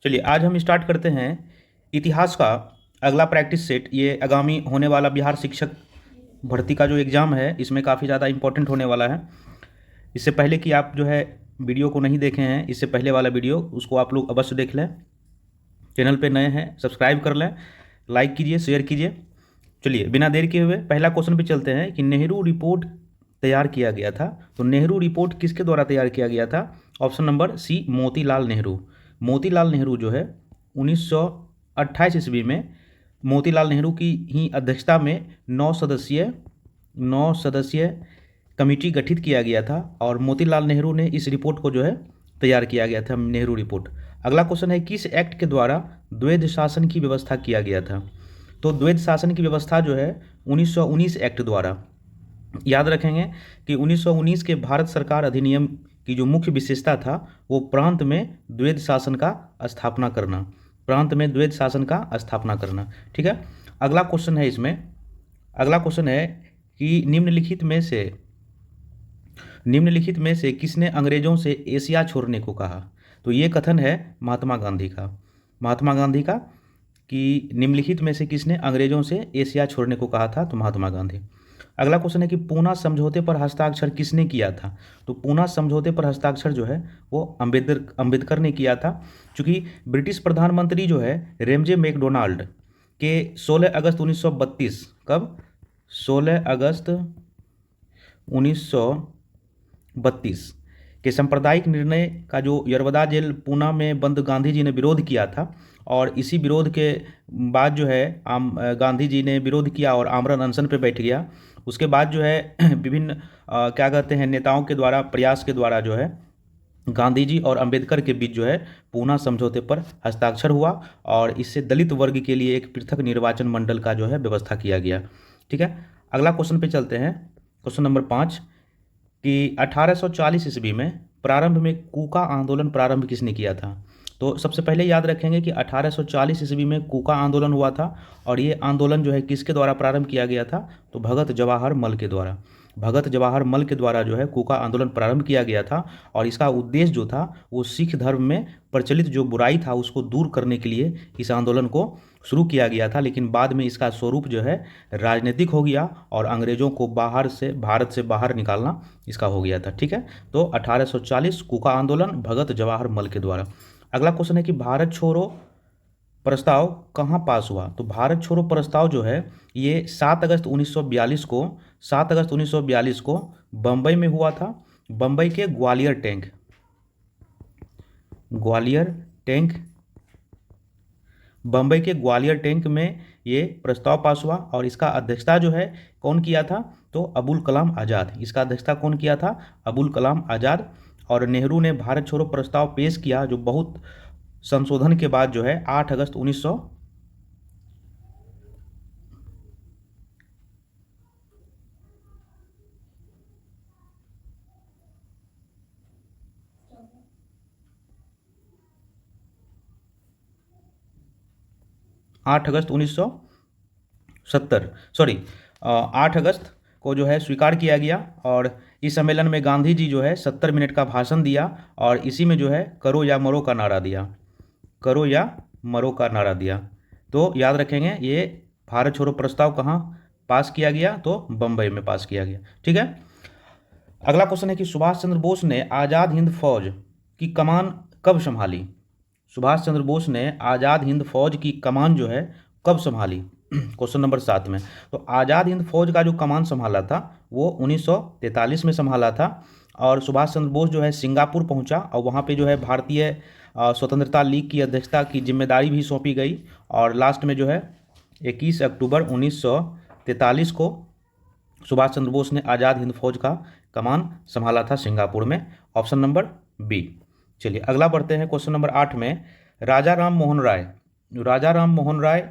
चलिए आज हम स्टार्ट करते हैं इतिहास का अगला प्रैक्टिस सेट। ये आगामी होने वाला बिहार शिक्षक भर्ती का जो एग्ज़ाम है इसमें काफ़ी ज़्यादा इंपॉर्टेंट होने वाला है। इससे पहले कि आप जो है वीडियो को नहीं देखे हैं, इससे पहले वाला वीडियो उसको आप लोग अवश्य देख लें। चैनल पे नए हैं सब्सक्राइब कर लें, लाइक कीजिए, शेयर कीजिए। चलिए बिना देर किए हुए पहला क्वेश्चन पे चलते हैं कि नेहरू रिपोर्ट तैयार किया गया था। तो नेहरू रिपोर्ट किसके द्वारा तैयार किया गया था? Option number C, Motilal Nehru. Motilal Nehru जो है 1928 ईस्वी में मोतीलाल नेहरू की ही अध्यक्षता में 9 सदस्यीय कमेटी गठित किया गया था और मोतीलाल नेहरू ने इस रिपोर्ट को जो है तैयार किया गया था, नेहरू रिपोर्ट। अगला क्वेश्चन है किस एक्ट के द्वारा द्वैध शासन की व्यवस्था किया गया था? तो द्वैध शासन की व्यवस्था जो है 1919 एक्ट द्वारा। याद रखेंगे कि 1919 के भारत सरकार अधिनियम की जो मुख्य विशेषता था वो प्रांत में द्वैध शासन का स्थापना करना, प्रांत में द्वैध शासन का स्थापना करना। ठीक है, अगला क्वेश्चन है इसमें, अगला क्वेश्चन है कि निम्नलिखित में से किसने अंग्रेजों से एशिया छोड़ने को कहा? तो ये कथन है महात्मा गांधी का, महात्मा गांधी का, कि निम्नलिखित में से किसने अंग्रेजों से एशिया छोड़ने को कहा था? तो महात्मा गांधी। अगला क्वेश्चन है कि पूना समझौते पर हस्ताक्षर किसने किया था? तो पूना समझौते पर हस्ताक्षर जो है वो अंबेडकर ने किया था। चूंकि ब्रिटिश प्रधानमंत्री जो है रेमजे मैकडोनाल्ड के 16 अगस्त 1932, कब? 16 अगस्त 1932 के सांप्रदायिक निर्णय का जो यरवदा जेल पूना में बंद गांधी जी ने विरोध किया था और इसी विरोध के बाद जो है गांधी जी ने विरोध किया और आमरण अनशन पे बैठ गया। उसके बाद जो है विभिन्न क्या कहते हैं नेताओं के द्वारा, प्रयास के द्वारा जो है गांधी जी और अंबेडकर के बीच जो है पूना समझौते पर हस्ताक्षर हुआ और इससे दलित वर्ग के लिए एक पृथक निर्वाचन मंडल का जो है व्यवस्था किया गया। ठीक है, अगला क्वेश्चन पे चलते हैं, क्वेश्चन नंबर 5 कि 1840 ईस्वी में प्रारंभ में कूका आंदोलन प्रारंभ किसने किया था? तो सबसे पहले याद रखेंगे कि 1840 ईस्वी में कूका आंदोलन हुआ था और ये आंदोलन जो है किसके द्वारा प्रारंभ किया गया था? तो भगत जवाहर मल के द्वारा, भगत जवाहर मल के द्वारा जो है कूका आंदोलन प्रारंभ किया गया था और इसका उद्देश्य जो था वो सिख धर्म में प्रचलित जो बुराई था उसको दूर करने के लिए इस आंदोलन को शुरू किया गया था। लेकिन बाद में इसका स्वरूप जो है राजनीतिक हो गया और अंग्रेज़ों को भारत से बाहर निकालना इसका हो गया था। ठीक है, तो 1840 कूका आंदोलन भगत जवाहर मल के द्वारा। अगला क्वेश्चन है कि भारत छोड़ो प्रस्ताव कहाँ पास हुआ? तो भारत छोड़ो प्रस्ताव जो है ये 7 अगस्त 1942 को, 7 अगस्त 1942 को बम्बई में हुआ था। बम्बई के ग्वालियर टैंक, बम्बई के ग्वालियर टैंक में ये प्रस्ताव पास हुआ और इसका अध्यक्षता जो है कौन किया था? तो अबुल कलाम आज़ाद। इसका अध्यक्षता कौन किया था? अबुल कलाम आज़ाद। और नेहरू ने भारत छोड़ो प्रस्ताव पेश किया जो बहुत संशोधन के बाद जो है 8 अगस्त 8 अगस्त को जो है स्वीकार किया गया और इस सम्मेलन में गांधी जी जो है 70 मिनट का भाषण दिया और इसी में जो है करो या मरो का नारा दिया, करो या मरो का नारा दिया। तो याद रखेंगे ये भारत छोड़ो प्रस्ताव कहाँ पास किया गया? तो बम्बई में पास किया गया। ठीक है, अगला क्वेश्चन है कि सुभाष चंद्र बोस ने आज़ाद हिंद फौज की कमान कब संभाली? सुभाष चंद्र बोस ने आज़ाद हिंद फौज की कमान जो है कब संभाली? क्वेश्चन नंबर 7 में। तो आज़ाद हिंद फौज का जो कमान संभाला था वो 1943 में संभाला था और सुभाष चंद्र बोस जो है सिंगापुर पहुंचा और वहां पे जो है भारतीय स्वतंत्रता लीग की अध्यक्षता की जिम्मेदारी भी सौंपी गई और लास्ट में जो है 21 अक्टूबर 1943 को सुभाष चंद्र बोस ने आज़ाद हिंद फौज का कमान संभाला था सिंगापुर में। Option number B. चलिए अगला बढ़ते हैं, क्वेश्चन नंबर 8 में राजा राम मोहन राय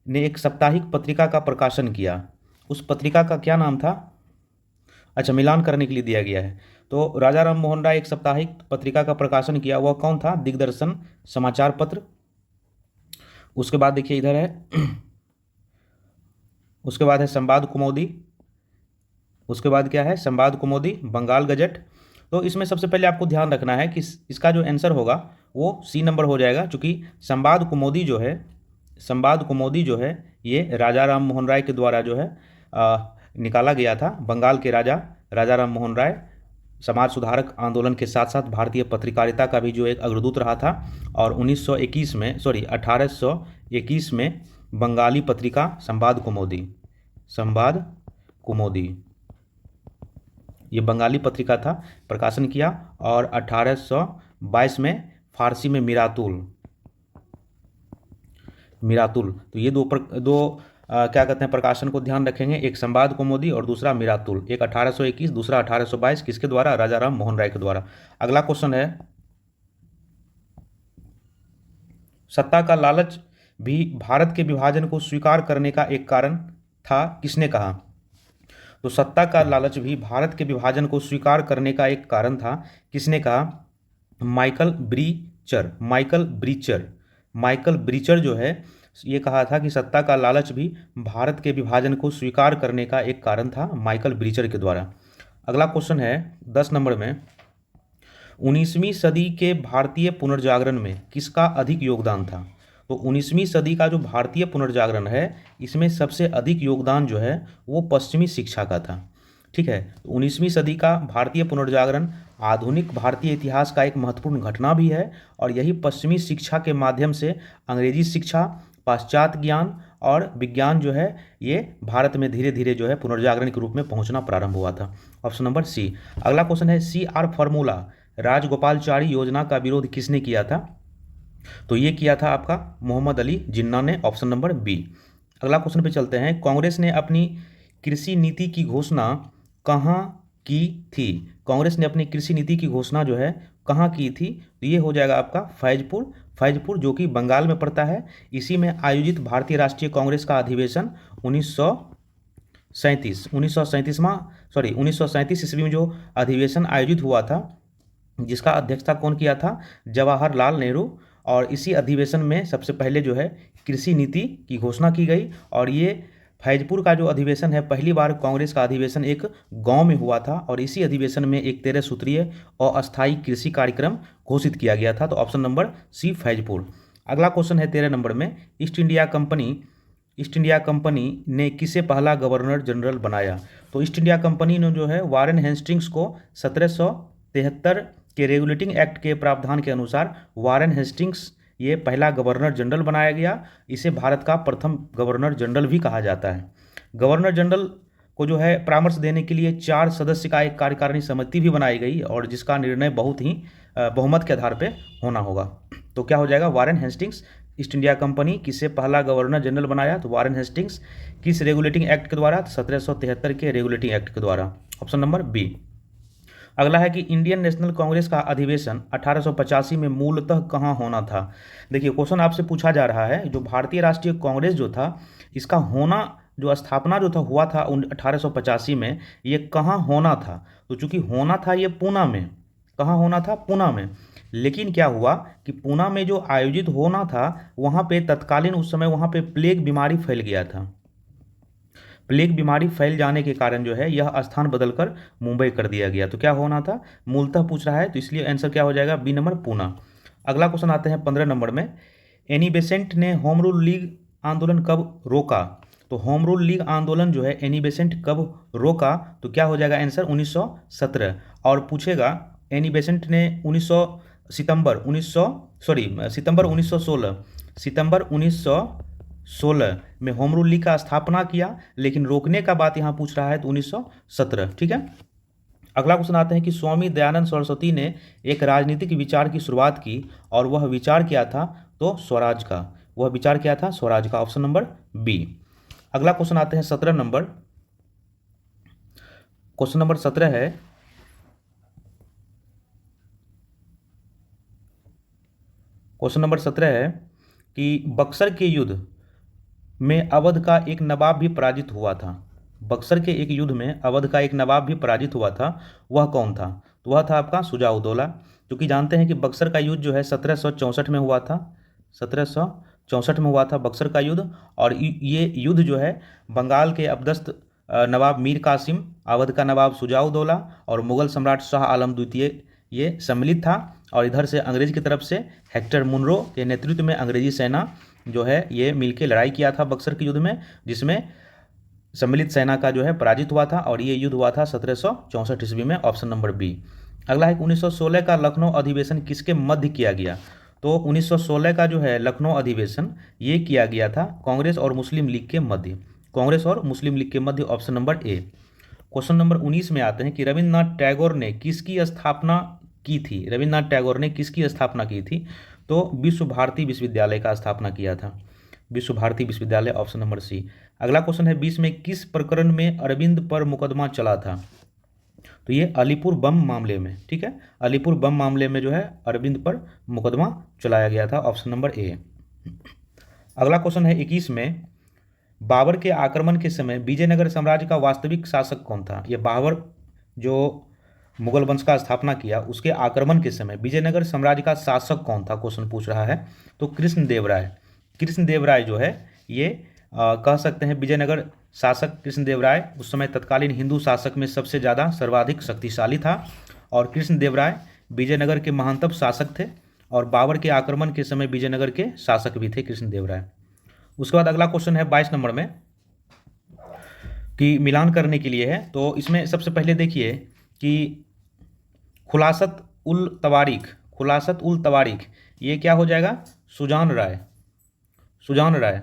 ने एक साप्ताहिक पत्रिका का प्रकाशन किया। उस पत्रिका का क्या नाम था? अच्छा, मिलान करने के लिए दिया गया है। तो राजा राम मोहन राय एक साप्ताहिक पत्रिका का प्रकाशन किया, वह कौन था? दिग्दर्शन समाचार पत्र। उसके बाद देखिए इधर है उसके बाद है संवाद कुमोदी। उसके बाद क्या है? संवाद कुमोदी, बंगाल गजट। तो इसमें सबसे पहले आपको ध्यान रखना है कि इसका जो आंसर होगा वो सी नंबर हो जाएगा, क्योंकि संवाद कुमुदी जो है ये राजा राम मोहन राय के द्वारा जो है निकाला गया था। बंगाल के राजा राम मोहन राय समाज सुधारक आंदोलन के साथ साथ भारतीय पत्रकारिता का भी जो एक अग्रदूत रहा था, और 1821 में बंगाली पत्रिका संवाद कुमुदी ये बंगाली पत्रिका था, प्रकाशन किया, और 1822 में फारसी में मिरातुल। तो ये दो क्या कहते हैं प्रकाशन को ध्यान रखेंगे, एक संवाद कुमुदी और दूसरा मिरातुल। एक 1821, दूसरा 1822, किसके द्वारा? राजा राम मोहन राय के द्वारा। अगला क्वेश्चन है, सत्ता का लालच भी भारत के विभाजन को स्वीकार करने का एक कारण था, किसने कहा? तो सत्ता का लालच भी भारत के विभाजन को स्वीकार करने का एक कारण था, किसने कहा? माइकल ब्रीचर जो है ये कहा था कि सत्ता का लालच भी भारत के विभाजन को स्वीकार करने का एक कारण था, माइकल ब्रीचर के द्वारा। अगला क्वेश्चन है 10 नंबर में, 19वीं सदी के भारतीय पुनर्जागरण में किसका अधिक योगदान था? तो 19वीं सदी का जो भारतीय पुनर्जागरण है इसमें सबसे अधिक योगदान जो है वो पश्चिमी शिक्षा का था। ठीक है, 19वीं सदी का भारतीय पुनर्जागरण आधुनिक भारतीय इतिहास का एक महत्वपूर्ण घटना भी है, और यही पश्चिमी शिक्षा के माध्यम से अंग्रेजी शिक्षा, पाश्चात्य ज्ञान और विज्ञान जो है ये भारत में धीरे धीरे जो है पुनर्जागरण के रूप में पहुंचना प्रारंभ हुआ था। Option number C. अगला क्वेश्चन है, CR फॉर्मूला राजगोपालचारी योजना का विरोध किसने किया था? तो ये किया था आपका मोहम्मद अली जिन्ना ने। Option number B. अगला क्वेश्चन पे चलते हैं, कांग्रेस ने अपनी कृषि नीति की घोषणा कहाँ की थी? कांग्रेस ने अपनी कृषि नीति की घोषणा जो है कहाँ की थी? तो ये हो जाएगा आपका फैजपुर जो कि बंगाल में पड़ता है। इसी में आयोजित भारतीय राष्ट्रीय कांग्रेस का अधिवेशन 1937 ईस्वी में जो अधिवेशन आयोजित हुआ था, जिसका अध्यक्षता कौन किया था? जवाहरलाल नेहरू। और इसी अधिवेशन में सबसे पहले जो है कृषि नीति की घोषणा की गई, और ये फैजपुर का जो अधिवेशन है पहली बार कांग्रेस का अधिवेशन एक गांव में हुआ था, और इसी अधिवेशन में एक 13 सूत्रीय अस्थायी कृषि कार्यक्रम घोषित किया गया था। तो ऑप्शन नंबर सी फैजपुर। अगला क्वेश्चन है 13 नंबर में, ईस्ट इंडिया कंपनी ने किसे पहला गवर्नर जनरल बनाया? तो ईस्ट इंडिया कंपनी ने जो है वारेन हेस्टिंग्स को 1773 के रेगुलेटिंग एक्ट के प्रावधान के अनुसार वारेन हेस्टिंग्स ये पहला गवर्नर जनरल बनाया गया। इसे भारत का प्रथम गवर्नर जनरल भी कहा जाता है। गवर्नर जनरल को जो है परामर्श देने के लिए 4 सदस्य का एक कार्यकारिणी समिति भी बनाई गई, और जिसका निर्णय बहुत ही बहुमत के आधार पर होना होगा। तो क्या हो जाएगा? Warren Hastings. East India Company किसे पहला गवर्नर जनरल बनाया? तो वारेन हेस्टिंग्स। किस रेगुलेटिंग एक्ट के द्वारा? 1773 के रेगुलेटिंग एक्ट के द्वारा। Option number B. अगला है कि इंडियन नेशनल कांग्रेस का अधिवेशन 1885 में मूलतः कहाँ होना था? देखिए क्वेश्चन आपसे पूछा जा रहा है, जो भारतीय राष्ट्रीय कांग्रेस जो था इसका होना जो स्थापना जो था हुआ था 1885 में, ये कहाँ होना था? तो चूंकि होना था ये पूना में। कहाँ होना था? पूना में। लेकिन क्या हुआ कि पूना में जो आयोजित होना था वहाँ पे तत्कालीन उस समय वहाँ पे प्लेग बीमारी फैल गया था। प्लेग बीमारी फैल जाने के कारण जो है यह स्थान बदलकर मुंबई कर दिया गया। तो क्या होना था? मूलतः पूछ रहा है, तो इसलिए आंसर क्या हो जाएगा? बी नंबर पूना। अगला क्वेश्चन आते हैं 15 नंबर में, एनी बेसेंट ने होम रूल लीग आंदोलन कब रोका? तो होम रूल लीग आंदोलन जो है एनी बेसेंट कब रोका? तो क्या हो जाएगा आंसर? 1917। और पूछेगा एनी बेसेंट ने सितंबर 1916 में होम रूल लीग का स्थापना किया, लेकिन रोकने का बात यहाँ पूछ रहा है तो 1917। ठीक है। अगला क्वेश्चन आते हैं कि स्वामी दयानंद सरस्वती ने एक राजनीतिक विचार की शुरुआत की, और वह विचार क्या था? तो स्वराज का। वह विचार क्या था? स्वराज का। Option number B. अगला क्वेश्चन आते हैं 17 नंबर। क्वेश्चन नंबर 17 है, क्वेश्चन नंबर 17 है कि बक्सर के युद्ध में अवध का एक नवाब भी पराजित हुआ था। बक्सर के एक युद्ध में अवध का एक नवाब भी पराजित हुआ था, वह कौन था? तो वह था आपका सुजाउद्दौला। क्योंकि जानते हैं कि बक्सर का युद्ध जो है 1764 में हुआ था। 1764 में हुआ था बक्सर का युद्ध, और ये युद्ध जो है बंगाल के अपदस्थ नवाब मीर कासिम, अवध का नवाब शुजाउद्दौला और मुगल सम्राट शाह आलम द्वितीय ये सम्मिलित था। और इधर से अंग्रेज की तरफ से हेक्टर मुनरो के नेतृत्व में अंग्रेजी सेना जो है ये मिलकर लड़ाई किया था बक्सर के युद्ध में, जिसमें सम्मिलित सेना का जो है पराजित हुआ था और ये युद्ध हुआ था 1764 ईस्वी में। Option number B. अगला है 1916 का लखनऊ अधिवेशन किसके मध्य किया गया? तो 1916 का जो है लखनऊ अधिवेशन ये किया गया था कांग्रेस और मुस्लिम लीग के मध्य, कांग्रेस और मुस्लिम लीग के मध्य। Option number A. Question number 19 में आते हैं कि रविन्द्रनाथ टैगोर ने किसकी स्थापना की थी? रविन्द्रनाथ टैगोर ने किसकी स्थापना की थी? तो विश्व भारती विश्वविद्यालय का स्थापना किया था, विश्व भारती विश्वविद्यालय। Option number C. अगला क्वेश्चन है 20 में किस प्रकरण में अरविंद पर मुकदमा चला था? तो ये अलीपुर बम मामले में, ठीक है, अलीपुर बम मामले में जो है अरविंद पर मुकदमा चलाया गया था। ऑप्शन नंबर ए। अगला क्वेश्चन है 21 में बाबर के आक्रमण के समय विजयनगर साम्राज्य का वास्तविक शासक कौन था? ये बाबर जो मुगल वंश का स्थापना किया उसके आक्रमण के समय विजयनगर साम्राज्य का शासक कौन था, क्वेश्चन पूछ रहा है। तो कृष्णदेवराय, कृष्णदेवराय जो है ये कह सकते हैं विजयनगर शासक कृष्णदेवराय उस समय तत्कालीन हिंदू शासक में सबसे ज़्यादा सर्वाधिक शक्तिशाली था। और कृष्णदेवराय विजयनगर के महानतम शासक थे और बाबर के आक्रमण के समय विजयनगर के शासक भी थे कृष्णदेवराय। उसके बाद अगला क्वेश्चन है 22 नंबर में कि मिलान करने के लिए है। तो इसमें सबसे पहले देखिए कि खुलासत उल तवारीख, खुलासत उल तवारीख ये क्या हो जाएगा? सुजान राय, सुजान राय।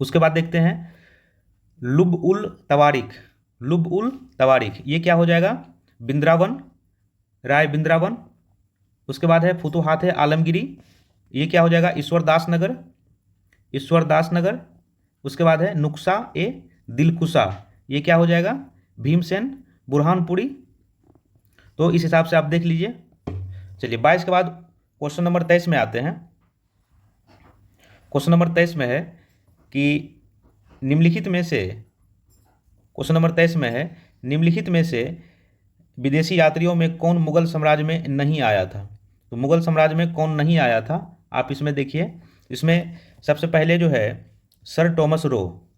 उसके बाद देखते हैं लुब उल तवारीख, लुब उल तवारीख ये क्या हो जाएगा? बिंद्रावन, राय बिंद्रावन। उसके बाद है फुतुहात आलमगिरी, ये क्या हो जाएगा? ईश्वरदास नगर, ईश्वरदास नगर। उसके बाद है नुक्शा ए दिलकुशा, ये क्या हो जाएगा? भीमसेन बुरहानपुरी। तो इस हिसाब से आप देख लीजिए। चलिए 22 के बाद क्वेश्चन नंबर 23 में आते हैं। क्वेश्चन नंबर 23 में है कि निम्नलिखित में से, क्वेश्चन नंबर 23 में है निम्नलिखित में से विदेशी यात्रियों में कौन मुगल साम्राज्य में नहीं आया था? तो मुगल साम्राज्य में कौन नहीं आया था आप इसमें देखिए। इसमें सबसे पहले जो है sir Thomas Roe,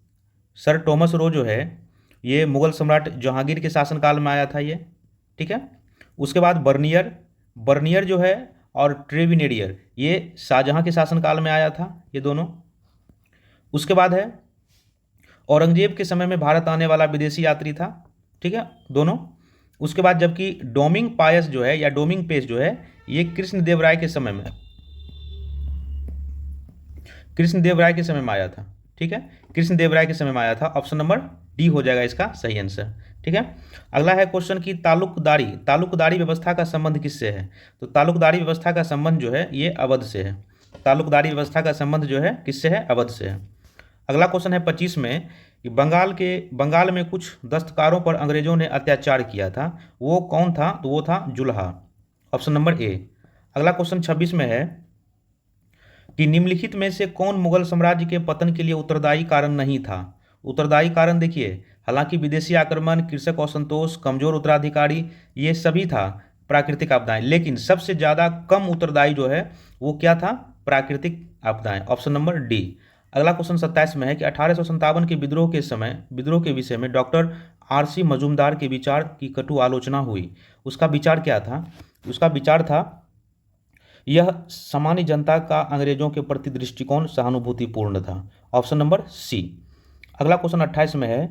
sir Thomas Roe जो है ये मुगल सम्राट जहांगीर के शासनकाल में आया था ये, ठीक है। उसके बाद बर्नियर, बर्नियर जो है और ट्रेविनेरियर ये शाहजहां के शासनकाल में आया था ये दोनों। उसके बाद है औरंगजेब के समय में भारत आने वाला विदेशी यात्री था, ठीक है, दोनों। उसके बाद जबकि डोमिंग पायस जो है या डोमिंग पेस जो है ये कृष्णदेवराय के समय में, कृष्णदेवराय के समय में आया था, ठीक है, कृष्णदेवराय के समय में आया था। ऑप्शन नंबर डी हो जाएगा इसका सही आंसर, ठीक है। अगला है क्वेश्चन की तालुकदारी, तालुकदारी व्यवस्था का संबंध किससे है? तो तालुकदारी व्यवस्था का संबंध जो है ये अवध से है। तालुकदारी व्यवस्था का संबंध जो है किससे है? अवध से है। अगला क्वेश्चन है 25 में कि बंगाल में कुछ दस्तकारों पर अंग्रेजों ने अत्याचार किया था, वो कौन था? तो वो था जुल्हा। ऑप्शन नंबर ए। अगला क्वेश्चन 26 में है कि निम्नलिखित में से कौन मुगल साम्राज्य के पतन के लिए उत्तरदायी कारण नहीं था? उत्तरदायी कारण देखिए, हालांकि विदेशी आक्रमण, कृषक असंतोष, कमजोर उत्तराधिकारी ये सभी था प्राकृतिक आपदाएं, लेकिन सबसे ज़्यादा कम उत्तरदायी जो है वो क्या था? प्राकृतिक आपदाएं। Option number D. अगला क्वेश्चन 27 में है कि 1857 के विद्रोह के समय, विद्रोह के विषय में डॉक्टर आर.सी. मजूमदार के विचार की कटु आलोचना हुई। उसका विचार क्या था? उसका विचार था यह सामान्य जनता का अंग्रेजों के प्रति दृष्टिकोण सहानुभूतिपूर्ण था। Option number C. अगला क्वेश्चन 28 में है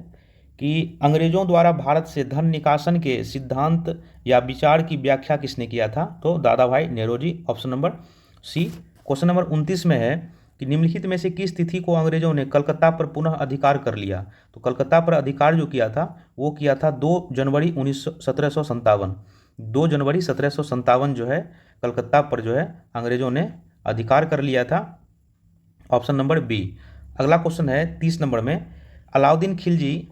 कि अंग्रेजों द्वारा भारत से धन निकासन के सिद्धांत या विचार की व्याख्या किसने किया था? तो Dadabhai Nehru. Option number C. Question number 29 में है कि निम्नलिखित में से किस तिथि को अंग्रेजों ने कलकत्ता पर पुनः अधिकार कर लिया? तो कलकत्ता पर अधिकार जो किया था वो किया था 2 जनवरी 1757। 2 जनवरी 1757 जो है कलकत्ता पर जो है अंग्रेजों ने अधिकार कर लिया था। Option number B. अगला क्वेश्चन है 30 नंबर में, अलाउद्दीन खिलजी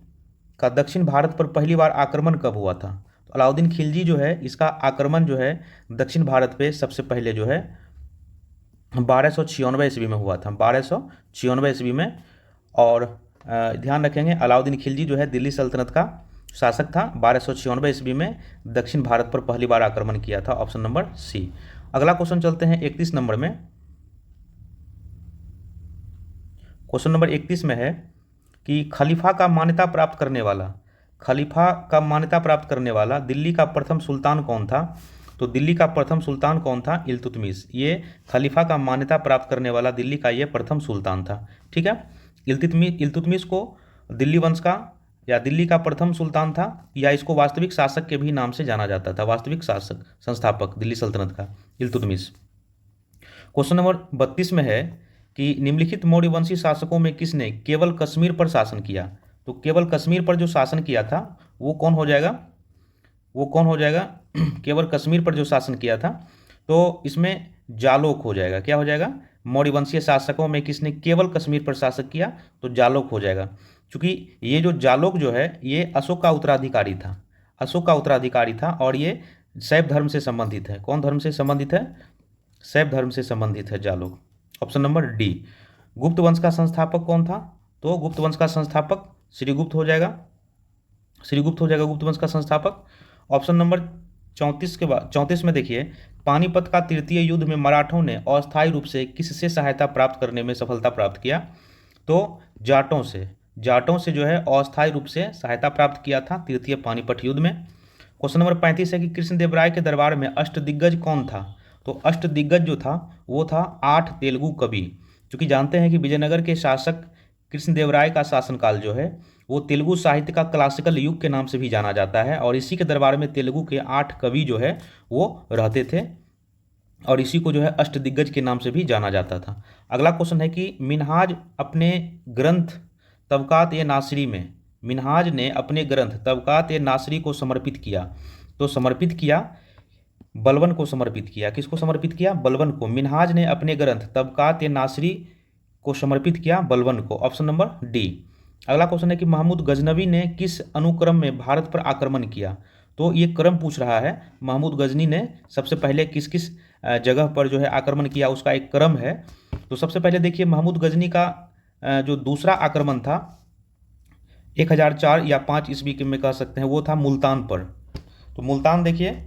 का दक्षिण भारत पर पहली बार आक्रमण कब हुआ था? तो अलाउद्दीन खिलजी जो है इसका आक्रमण जो है दक्षिण भारत पे सबसे पहले जो है 1296 ईस्वी में हुआ था, 1296 ईस्वी में। और ध्यान रखेंगे अलाउद्दीन खिलजी जो है दिल्ली सल्तनत का शासक था, 1296 ईस्वी में दक्षिण भारत पर पहली बार आक्रमण किया था। Option number C. अगला क्वेश्चन चलते हैं 31 नंबर में। क्वेश्चन नंबर 31 में है कि खलीफा का मान्यता प्राप्त करने वाला, खलीफा का मान्यता प्राप्त करने वाला दिल्ली का प्रथम सुल्तान कौन था? तो दिल्ली का प्रथम सुल्तान कौन था? इल्तुतमिश। ये खलीफा का मान्यता प्राप्त करने वाला दिल्ली का ये प्रथम सुल्तान था। ठीक है, इल्तुतमिश को दिल्ली वंश का या दिल्ली का प्रथम सुल्तान था, या इसको वास्तविक शासक के भी नाम से जाना जाता था, वास्तविक शासक संस्थापक दिल्ली सल्तनत का इल्तुतमिश। क्वेश्चन नंबर 32 में है कि निम्नलिखित मौर्य वंशी शासकों में किसने केवल कश्मीर पर शासन किया? तो केवल कश्मीर पर जो शासन किया था वो कौन हो जाएगा? वो कौन हो जाएगा? केवल कश्मीर पर जो शासन किया था, तो इसमें जालोक हो जाएगा। क्या हो जाएगा? मौर्य वंशीय शासकों में किसने केवल कश्मीर पर शासक किया? तो जालोक हो जाएगा। क्योंकि ये जो जालोक जो है ये अशोक का उत्तराधिकारी था, अशोक का उत्तराधिकारी था, और ये शैव धर्म से संबंधित है। कौन धर्म से संबंधित है? शैव धर्म से संबंधित है जालोक। Option number D. गुप्त वंश का संस्थापक कौन था? तो गुप्त वंश का संस्थापक श्रीगुप्त हो जाएगा, श्रीगुप्त हो जाएगा गुप्त वंश का संस्थापक। ऑप्शन नंबर 34 के बाद 34 में देखिए, पानीपत का तृतीय युद्ध में मराठों ने अस्थायी रूप से किससे सहायता प्राप्त करने में सफलता प्राप्त किया? तो जाटों से, जाटों से जो है अस्थायी रूप से सहायता प्राप्त किया था तृतीय पानीपत युद्ध में। क्वेश्चन नंबर 35 है कि कृष्णदेव राय के दरबार में अष्टदिग्गज कौन था? तो अष्टदिग्गज जो था वो था 8 तेलुगु कवि। क्योंकि जानते हैं कि विजयनगर के शासक कृष्णदेव राय का शासनकाल जो है वो तेलुगु साहित्य का क्लासिकल युग के नाम से भी जाना जाता है, और इसी के दरबार में तेलुगु के 8 कवि जो है वो रहते थे, और इसी को जो है अष्टदिग्गज के नाम से भी जाना जाता था। अगला क्वेश्चन है कि मिनहाज अपने ग्रंथ तबकात ए नासरी में, मिनहाज ने अपने ग्रंथ तबकात ए नासरी को समर्पित किया। तो समर्पित किया बलबन को समर्पित किया। किसको समर्पित किया? बलबन को। मिनहाज ने अपने ग्रंथ तबकात ए नासरी को समर्पित किया बलबन को। Option number D. अगला क्वेश्चन है कि महमूद गजनवी ने किस अनुक्रम में भारत पर आक्रमण किया? तो ये क्रम पूछ रहा है, महमूद गजनी ने सबसे पहले किस किस जगह पर जो है आक्रमण किया, उसका एक क्रम है। तो सबसे पहले देखिए, महमूद गजनी का जो दूसरा आक्रमण था 1004 या 5 ईस्वी के में कह सकते हैं, वो था मुल्तान पर। तो मुल्तान देखिए,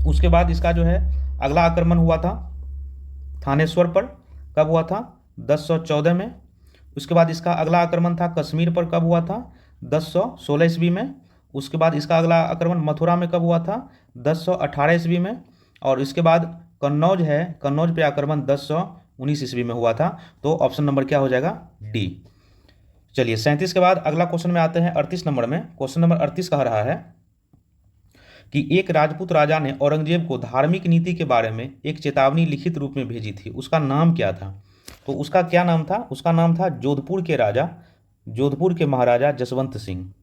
उसके बाद इसका जो है अगला आक्रमण हुआ था थानेश्वर पर। कब हुआ था? 1014 में। उसके बाद इसका अगला आक्रमण था कश्मीर पर। कब हुआ था? 1016 ईस्वी में। उसके बाद इसका अगला आक्रमण मथुरा में कब हुआ था? 1018 ईस्वी में। और इसके बाद कन्नौज है, कन्नौज पे आक्रमण 1019 ईस्वी में हुआ था। तो ऑप्शन नंबर क्या हो जाएगा? डी। चलिए 37 के बाद अगला क्वेश्चन में आते हैं 38 नंबर में। क्वेश्चन नंबर 38 कह रहा है कि एक राजपूत राजा ने औरंगजेब को धार्मिक नीति के बारे में एक चेतावनी लिखित रूप में भेजी थी, उसका नाम क्या था? तो उसका क्या नाम था? उसका नाम था जोधपुर के राजा, जोधपुर के महाराजा जसवंत सिंह,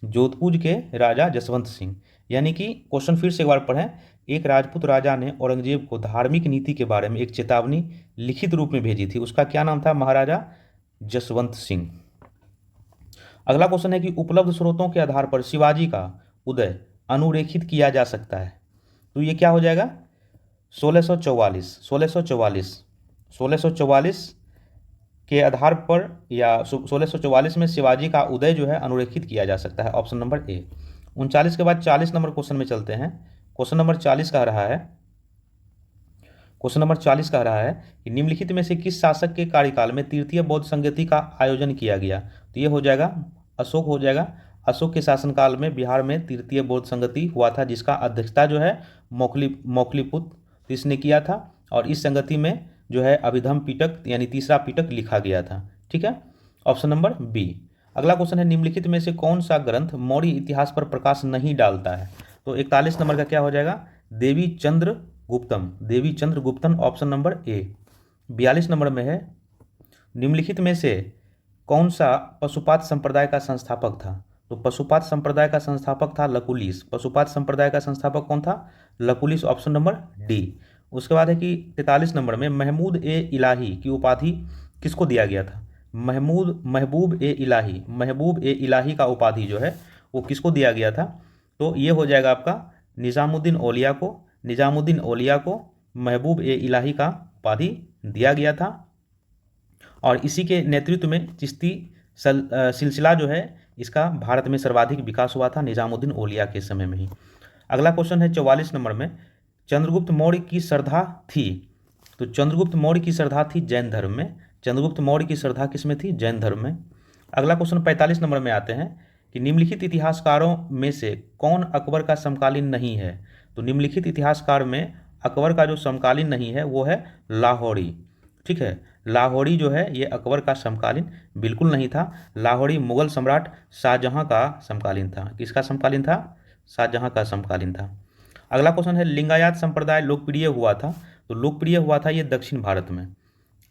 जोधपुर के राजा जसवंत सिंह। यानी कि क्वेश्चन फिर से एक बार पढ़ें, एक राजपूत राजा ने औरंगजेब को धार्मिक नीति के बारे में एक चेतावनी लिखित रूप में भेजी थी, उसका क्या नाम था? महाराजा जसवंत सिंह। अगला क्वेश्चन है कि उपलब्ध स्रोतों के आधार पर शिवाजी का उदय अनुरेखित किया जा सकता है। तो ये क्या हो जाएगा? 1644 के आधार पर, या 1644 में शिवाजी का उदय जो है अनुरेखित किया जा सकता है। ऑप्शन नंबर ए। 39 के बाद 40 नंबर क्वेश्चन में चलते हैं। क्वेश्चन नंबर 40 कह रहा है, क्वेश्चन नंबर 40 कह रहा है कि निम्नलिखित में से किस शासक के कार्यकाल में तृतीय बौद्ध संगति का आयोजन किया गया? तो ये हो जाएगा अशोक हो जाएगा। अशोक के शासनकाल में बिहार में तृतीय बौद्ध संगति हुआ था, जिसका अध्यक्षता जो है मौखलीपुत्र इसने किया था, और इस संगति में जो है अभिधम पिटक यानी तीसरा पिटक लिखा गया था। ठीक है, ऑप्शन नंबर बी। अगला क्वेश्चन है निम्नलिखित में से कौन सा ग्रंथ मौर्य इतिहास पर प्रकाश नहीं डालता है? तो 41 नंबर का क्या हो जाएगा? Devi Chandra Guptam, Devi Chandra Guptam. Option number A. 42 number में है निम्नलिखित में से कौन सा पशुपात संप्रदाय का संस्थापक था? तो पशुपात संप्रदाय का संस्थापक था लकुलिस। पशुपात संप्रदाय का संस्थापक कौन था? लकुलिस। Option number D. उसके बाद है कि 43 नंबर में महमूद ए इलाही की उपाधि किसको दिया गया था? महबूब ए इलाही का उपाधि जो है वो किसको दिया गया था? तो ये हो जाएगा आपका निज़ामुद्दीन औलिया को। निज़ामुद्दीन औलिया को महबूब ए इलाही का उपाधि दिया गया था, और इसी के नेतृत्व में चिश्ती सिलसिला जो है इसका भारत में सर्वाधिक विकास हुआ था निज़ामुद्दीन औलिया के समय में ही। अगला क्वेश्चन है 44 नंबर में, चंद्रगुप्त मौर्य की श्रद्धा थी। तो चंद्रगुप्त मौर्य की श्रद्धा थी जैन धर्म में। चंद्रगुप्त मौर्य की श्रद्धा किस में थी? जैन धर्म में। अगला क्वेश्चन 45 नंबर में आते हैं कि निम्नलिखित इतिहासकारों में से कौन अकबर का समकालीन नहीं है। तो निम्नलिखित इतिहासकार में अकबर का जो समकालीन नहीं है वो है लाहौरी। ठीक है, लाहौरी जो है ये अकबर का समकालीन बिल्कुल नहीं था। लाहौरी मुगल सम्राट शाहजहां का समकालीन था। किसका समकालीन था? शाहजहां का समकालीन था। अगला क्वेश्चन है लिंगायत संप्रदाय लोकप्रिय हुआ था। तो लोकप्रिय हुआ था ये दक्षिण भारत में।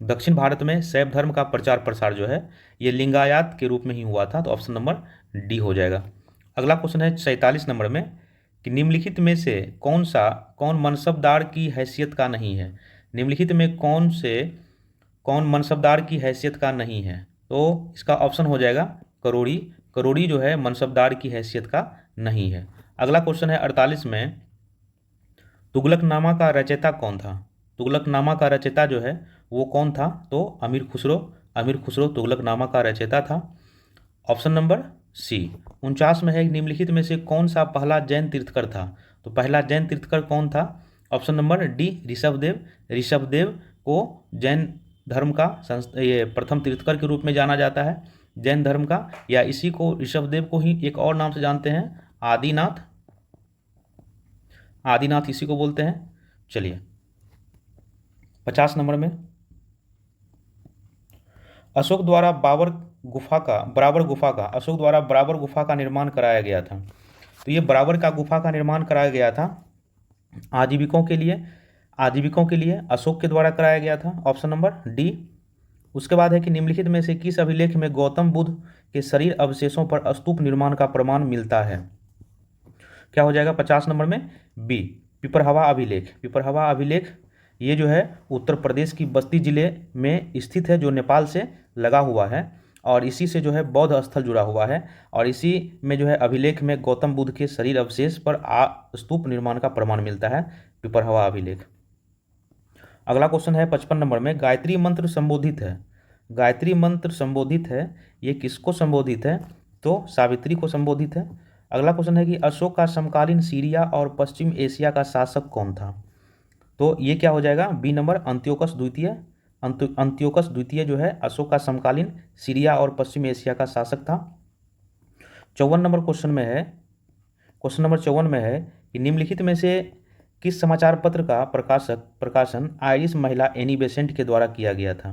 दक्षिण भारत में शैव धर्म का प्रचार प्रसार जो है ये लिंगायत के रूप में ही हुआ था। तो ऑप्शन नंबर डी हो जाएगा। अगला क्वेश्चन है 47 नंबर में कि निम्नलिखित में से कौन मनसबदार की हैसियत का नहीं है। निम्नलिखित में कौन मनसबदार की हैसियत का नहीं है। तो इसका ऑप्शन हो जाएगा करोड़ी। करोड़ी जो है मनसबदार की हैसियत का नहीं है। अगला क्वेश्चन है 48 में तुगलकनामा का रचयिता कौन था। तुगलकनामा का रचयिता जो है वो कौन था? तो अमीर खुसरो। अमीर खुसरो तुगलकनामा का रचयिता था। ऑप्शन नंबर सी। 49 में है निम्नलिखित में से कौन सा पहला जैन तीर्थकर था। तो पहला जैन तीर्थकर कौन था? Option number D Rishabhdev. Rishabhdev को जैन धर्म का ये प्रथम तीर्थकर के रूप में जाना जाता है जैन धर्म का, या इसी को ऋषभदेव को ही एक और नाम से जानते हैं आदिनाथ। आदिनाथ इसी को बोलते हैं। चलिए 50 नंबर में अशोक द्वारा बराबर गुफा का निर्माण कराया गया था। तो ये बराबर का गुफा का निर्माण कराया गया था आजीविकों के लिए अशोक के द्वारा कराया गया था। Option number D. उसके बाद है कि निम्नलिखित में से किस अभिलेख में गौतम बुद्ध के शरीर अवशेषों पर स्तूप निर्माण का प्रमाण मिलता है। क्या हो जाएगा 50 नंबर में? बी पिपरहवा अभिलेख। पिपरहवा अभिलेख ये जो है उत्तर प्रदेश की बस्ती जिले में स्थित है, जो नेपाल से लगा हुआ है, और इसी से जो है बौद्ध स्थल जुड़ा हुआ है, और इसी में जो है अभिलेख में गौतम बुद्ध के शरीर अवशेष पर स्तूप निर्माण का प्रमाण मिलता है, पिपरहवा अभिलेख। अगला क्वेश्चन है 55 नंबर में गायत्री मंत्र संबोधित है। गायत्री मंत्र संबोधित है, ये किसको संबोधित है? तो सावित्री को संबोधित है। अगला क्वेश्चन है कि अशोक का समकालीन सीरिया और पश्चिम एशिया का शासक कौन था। तो ये क्या हो जाएगा? बी नंबर अंत्योकस द्वितीय। अंत्योकस द्वितीय जो है अशोक का समकालीन सीरिया और पश्चिम एशिया का शासक था। 54 नंबर क्वेश्चन नंबर 54 में है कि निम्नलिखित में से किस समाचार पत्र का प्रकाशन आयरिश महिला एनी बेसेंट के द्वारा किया गया था।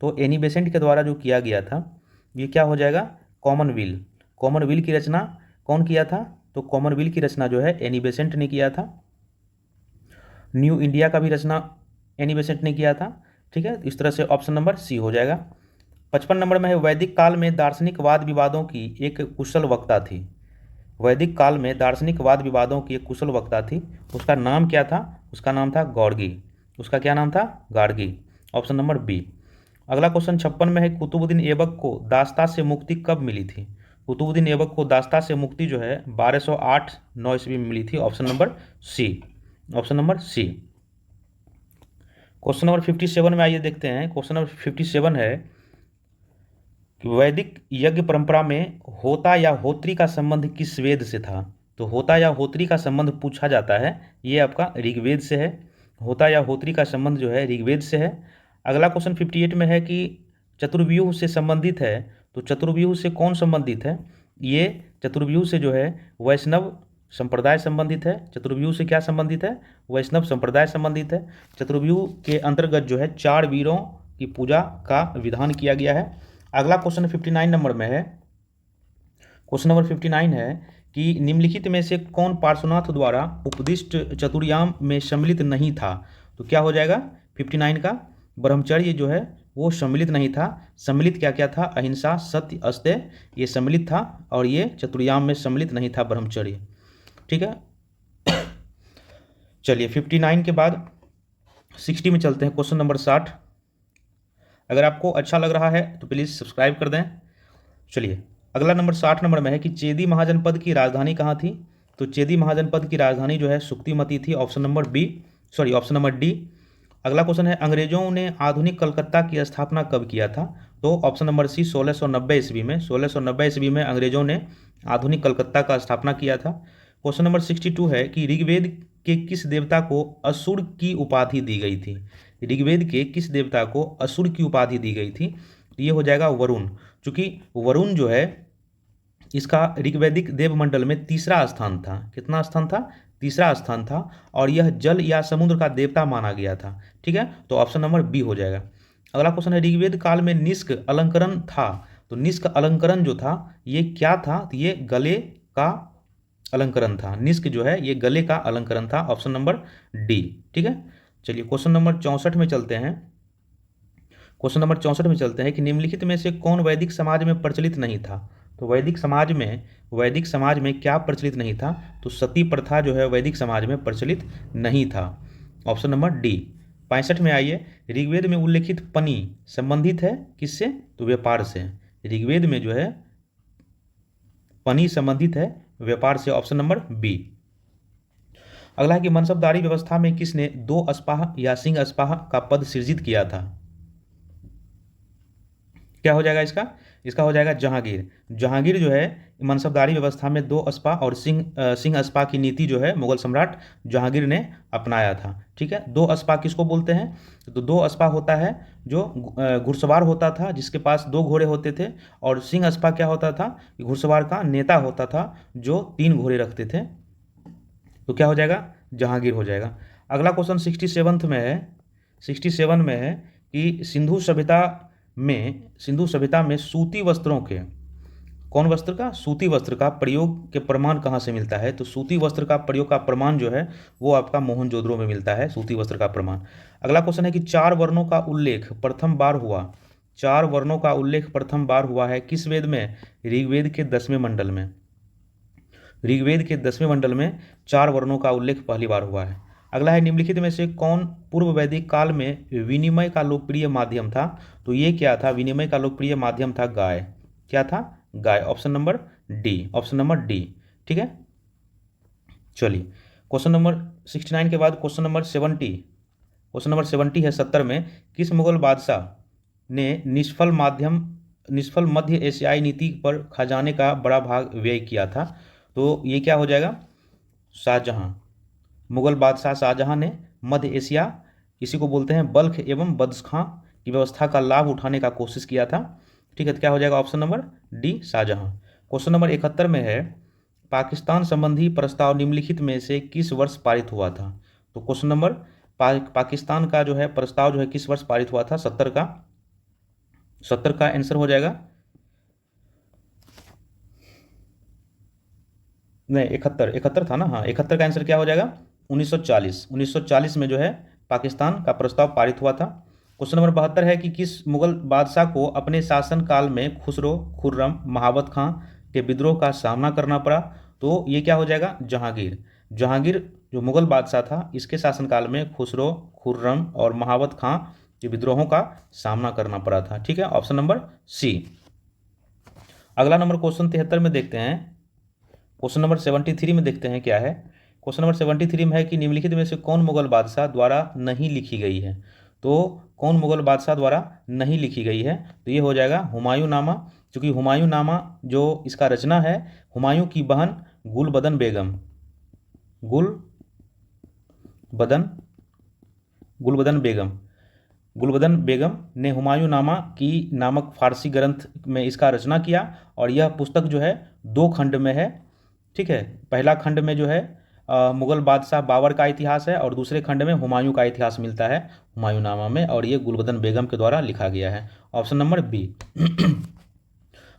तो एनी बेसेंट के द्वारा जो किया गया था ये क्या हो जाएगा? कॉमनवेल। कॉमनवेल की रचना कौन किया था? तो कॉमनवेल की रचना जो है एनी बेसेंट ने किया था। न्यू इंडिया का भी रचना एनी बेसेंट ने किया था। ठीक है, इस तरह से ऑप्शन नंबर सी हो जाएगा। 55 नंबर में है वैदिक काल में दार्शनिक वाद विवादों की एक कुशल वक्ता थी। वैदिक काल में दार्शनिक वाद विवादों की एक कुशल वक्ता थी, उसका नाम क्या था? उसका नाम था गौर्गी। उसका क्या नाम था? गार्गी। Option number B. अगला क्वेश्चन 56 में है कुतुबुद्दीन ऐबक को दास्ता से मुक्ति कब मिली थी। कुतुबुद्दीन ऐबक को दास्ता से मुक्ति जो है 1208-9 ईस्वी में मिली थी। Option number C. Option number C. Question number 57 में आइए देखते हैं। क्वेश्चन नंबर 57 है कि वैदिक यज्ञ परंपरा में होता या होत्री का संबंध किस वेद से था। तो होता या होत्री का संबंध पूछा जाता है, ये आपका ऋग्वेद से है। होता या होत्री का संबंध जो है ऋग्वेद से है। अगला क्वेश्चन 58 में है कि चतुर्व्यूह से संबंधित है। तो चतुर्व्यूह से कौन संबंधित है? ये चतुर्व्यूह से जो है वैष्णव संप्रदाय संबंधित है। चतुर्व्यूह से क्या संबंधित है? वैष्णव संप्रदाय संबंधित है। चतुर्व्यूह के अंतर्गत जो है 4 वीरों की पूजा का विधान किया गया है। अगला क्वेश्चन 59 नंबर में है। क्वेश्चन नंबर 59 है कि निम्नलिखित में से कौन पार्श्वनाथ द्वारा उपदिष्ट चतुर्याम में सम्मिलित नहीं था। तो क्या हो जाएगा 59 का? ब्रह्मचर्य जो है वो सम्मिलित नहीं था। सम्मिलित क्या क्या था? अहिंसा, सत्य, अस्तेय, ये सम्मिलित था, और ये चतुर्याम में सम्मिलित नहीं था ब्रह्मचर्य। ठीक है, चलिए 59 के बाद 60 में चलते हैं। Question number 60। अगर आपको अच्छा लग रहा है तो प्लीज़ सब्सक्राइब कर दें। चलिए अगला नंबर 60 नंबर में है कि चेदी महाजनपद की राजधानी कहाँ थी। तो चेदी महाजनपद की राजधानी जो है सुक्तिमती थी। Option number D. अगला क्वेश्चन है अंग्रेजों ने आधुनिक कलकत्ता की स्थापना कब किया था। तो ऑप्शन नंबर सी 1690 ईस्वी में। 1690 ईस्वी में अंग्रेजों ने आधुनिक कलकत्ता का स्थापना किया था। क्वेश्चन नंबर 62 है कि ऋग्वेद के किस देवता को असुर की उपाधि दी गई थी। ऋग्वेद के किस देवता को असुर की उपाधि दी गई थी। ये हो जाएगा वरुण। चूँकि वरुण जो है इसका ऋग्वैदिक देवमंडल में तीसरा स्थान था। कितना स्थान था? तीसरा स्थान था, और यह जल या समुद्र का देवता माना गया था। ठीक है, तो ऑप्शन नंबर बी हो जाएगा। अगला क्वेश्चन है, ऋग्वेद काल में निष्क अलंकरण था। तो निष्क अलंकरण जो था ये क्या था? तो ये गले का अलंकरण था। निष्क जो है ये गले का अलंकरण था। Option number D. ठीक है, चलिए क्वेश्चन नंबर 64 में चलते हैं। क्वेश्चन नंबर 64 में चलते हैं कि निम्नलिखित में से कौन वैदिक समाज में प्रचलित नहीं था? तो वैदिक समाज में क्या प्रचलित नहीं था? तो सती प्रथा जो है वैदिक समाज में प्रचलित नहीं था। Option number D. 65 में आइए, ऋग्वेद में उल्लेखित पनी संबंधित है किससे? तो व्यापार से। ऋग्वेद में जो है पनी संबंधित है व्यापार से। Option number B. अगला है कि मनसबदारी व्यवस्था में किसने दो अस्पाह या सिंह अस्पाह का पद सृजित किया था? क्या हो जाएगा इसका? इसका हो जाएगा जहांगीर। जहांगीर जो है मनसबदारी व्यवस्था में दो अस्पा और सिंह अस्पा की नीति जो है मुगल सम्राट जहांगीर ने अपनाया था। ठीक है, दो अस्पा किसको बोलते हैं? तो दो अस्पा होता है जो घुड़सवार होता था जिसके पास दो घोड़े होते थे, और सिंह अस्पा क्या होता था? घुड़सवार का नेता होता था जो 3 घोड़े रखते थे। तो क्या हो जाएगा? जहांगीर हो जाएगा। अगला क्वेश्चन 67 में है कि सिंधु सभ्यता में सूती वस्त्रों के, कौन वस्त्र का? सूती वस्त्र का प्रयोग के प्रमाण कहाँ से मिलता है? तो सूती वस्त्र का प्रयोग का प्रमाण जो है वो आपका मोहनजोदड़ो में मिलता है, सूती वस्त्र का प्रमाण। अगला क्वेश्चन है कि 4 वर्णों का उल्लेख प्रथम बार हुआ, 4 वर्णों का उल्लेख प्रथम बार हुआ है किस वेद में? ऋग्वेद के 10वें मंडल में। ऋग्वेद के 10वें मंडल में 4 वर्णों का उल्लेख पहली बार हुआ है। अगला है, निम्नलिखित में से कौन पूर्व वैदिक काल में विनिमय का लोकप्रिय माध्यम था? तो ये क्या था? विनिमय का लोकप्रिय माध्यम था गाय। क्या था? गाय। Option number D. Option number D. ठीक है, चलिए क्वेश्चन नंबर 69 के बाद क्वेश्चन नंबर 70। क्वेश्चन नंबर 70 है 70 में, किस मुगल बादशाह ने निष्फल मध्य एशियाई नीति पर खजाने का बड़ा भाग व्यय किया था? तो ये क्या हो जाएगा? शाहजहां। मुगल बादशाह शाहजहां ने मध्य एशिया, इसी को बोलते हैं बल्ख एवं बदख्शां की व्यवस्था का लाभ उठाने का कोशिश किया था। ठीक है, तो क्या हो जाएगा? Option number D, Shahjahan. Question number 71 में है, पाकिस्तान संबंधी प्रस्ताव निम्नलिखित में से किस वर्ष पारित हुआ था? तो क्वेश्चन नंबर पाकिस्तान का जो है प्रस्ताव जो है किस वर्ष पारित हुआ था? 70 का आंसर हो जाएगा, नहीं 71 था ना। हाँ, 71 का आंसर क्या हो जाएगा? 1940 में जो है पाकिस्तान का प्रस्ताव पारित हुआ था। क्वेश्चन नंबर 72 है कि किस मुगल बादशाह को अपने शासनकाल में खुसरो, खुर्रम, महाबत खां के विद्रोह का सामना करना पड़ा? तो ये क्या हो जाएगा? जहांगीर। जहांगीर जो मुगल बादशाह था इसके शासनकाल में खुसरो, खुर्रम और महाबत खां के विद्रोहों का सामना करना पड़ा था। ठीक है, ऑप्शन नंबर सी। अगला नंबर क्वेश्चन 73 में देखते हैं। क्वेश्चन नंबर 73 में देखते हैं क्या है। क्वेश्चन नंबर 73 में है कि निम्नलिखित में से कौन मुगल बादशाह द्वारा नहीं लिखी गई है? तो कौन मुगल बादशाह द्वारा नहीं लिखी गई है? तो ये हो जाएगा हुमायूं नामा। क्योंकि हुमायूं नामा जो इसका रचना है हुमायूं की बहन गुलबदन बेगम ने हुमायूं नामा की नामक फारसी ग्रंथ में इसका रचना किया, और यह पुस्तक जो है 2 खंड में है। ठीक है, पहला खंड में जो है मुगल बादशाह बाबर का इतिहास है, और दूसरे खंड में हुमायूं का इतिहास मिलता है हुमायूंनामा में, और ये गुलबदन बेगम के द्वारा लिखा गया है। Option number B.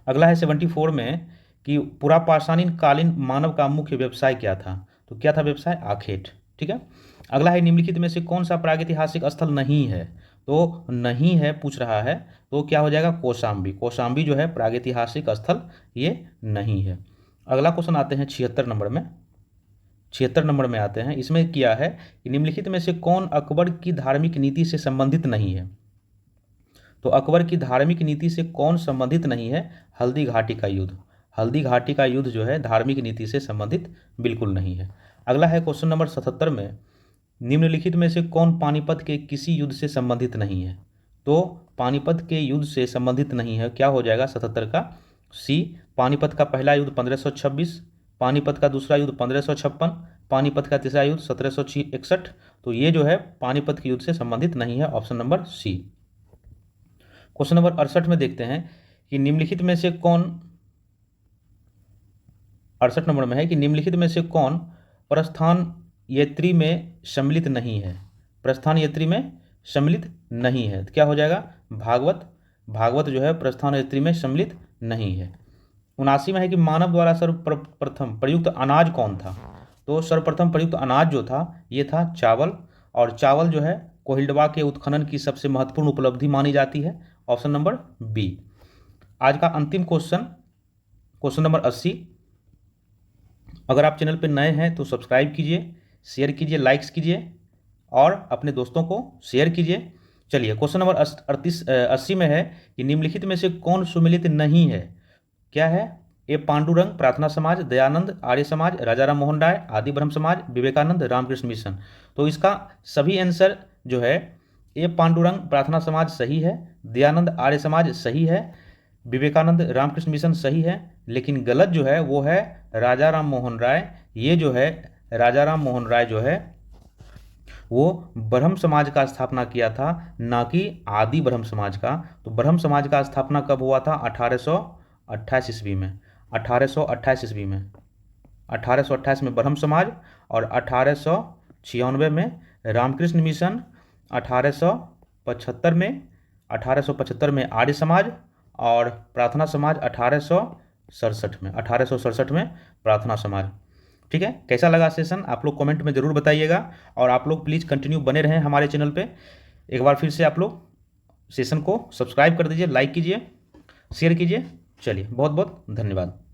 अगला है 74 में कि पुरापाषाणीन कालीन मानव का मुख्य व्यवसाय क्या था? तो क्या था व्यवसाय? आखेट। ठीक है, अगला है, निम्नलिखित में से कौन सा प्रागैतिहासिक स्थल नहीं है? तो नहीं है पूछ रहा है, तो क्या हो जाएगा? कौशाम्बी। कौशाम्बी जो है प्रागैतिहासिक स्थल ये नहीं है। अगला क्वेश्चन आते हैं 76 नंबर में। 76 नंबर में आते हैं, इसमें किया है कि निम्नलिखित में से कौन अकबर की धार्मिक नीति से संबंधित नहीं है? तो अकबर की धार्मिक नीति से कौन संबंधित नहीं है? हल्दी घाटी का युद्ध। हल्दी घाटी का युद्ध जो है धार्मिक नीति से संबंधित बिल्कुल नहीं है। अगला है क्वेश्चन नंबर 77 में, निम्नलिखित में से कौन पानीपत के किसी युद्ध से संबंधित नहीं है? तो पानीपत के युद्ध से संबंधित नहीं है, क्या हो जाएगा? 77 का सी। पानीपत का पहला युद्ध 1526, पानीपत का दूसरा युद्ध 1556, पानीपत का तीसरा युद्ध 1761। तो ये जो है पानीपत के युद्ध से संबंधित नहीं है। Option number C. Question number 68 में देखते हैं कि निम्नलिखित में से कौन 68 नंबर में है कि निम्नलिखित में से कौन प्रस्थान यत्री में सम्मिलित नहीं है। प्रस्थान यत्री में सम्मिलित नहीं है तो क्या हो जाएगा, भागवत। भागवत जो है प्रस्थान यत्री में सम्मिलित नहीं है। 79 में है कि मानव द्वारा सर्वप्रथम प्रयुक्त अनाज कौन था। तो सर्वप्रथम प्रयुक्त अनाज जो था ये था चावल, और चावल जो है कोहिल्डवा के उत्खनन की सबसे महत्वपूर्ण उपलब्धि मानी जाती है। Option number B. आज का अंतिम क्वेश्चन, क्वेश्चन नंबर 80। अगर आप चैनल पर नए हैं तो सब्सक्राइब कीजिए, शेयर कीजिए, लाइक्स कीजिए और अपने दोस्तों को शेयर कीजिए। चलिए क्वेश्चन नंबर 80 में है कि निम्नलिखित में से कौन सुमेलित नहीं है। क्या है, ए पांडुरंग प्रार्थना समाज, दयानंद आर्य समाज, राजा राम मोहन राय आदि ब्रह्म समाज, विवेकानंद रामकृष्ण मिशन। तो इसका सभी आंसर जो है, ए पांडुरंग प्रार्थना समाज सही है, दयानंद आर्य समाज सही है, विवेकानंद रामकृष्ण मिशन सही है, लेकिन गलत जो है वो है राजा राम मोहन राय। ये जो है राजा राम मोहन राय जो है वो ब्रह्म समाज का स्थापना किया था, ना कि आदि ब्रह्म समाज का। तो ब्रह्म समाज का स्थापना कब हुआ था, 1828 ईस्वी में। 1828 ईस्वी में, 1828 में ब्रह्म समाज और 1896 में रामकृष्ण मिशन, 1875 में 1875 में आर्य समाज और प्रार्थना समाज 1867 में प्रार्थना समाज। ठीक है, कैसा लगा सेशन आप लोग कमेंट में ज़रूर बताइएगा, और आप लोग प्लीज़ कंटिन्यू बने रहें हमारे चैनल पे। एक बार फिर से आप लोग सेशन को सब्सक्राइब कर दीजिए, लाइक कीजिए, शेयर कीजिए। चलिए बहुत बहुत धन्यवाद।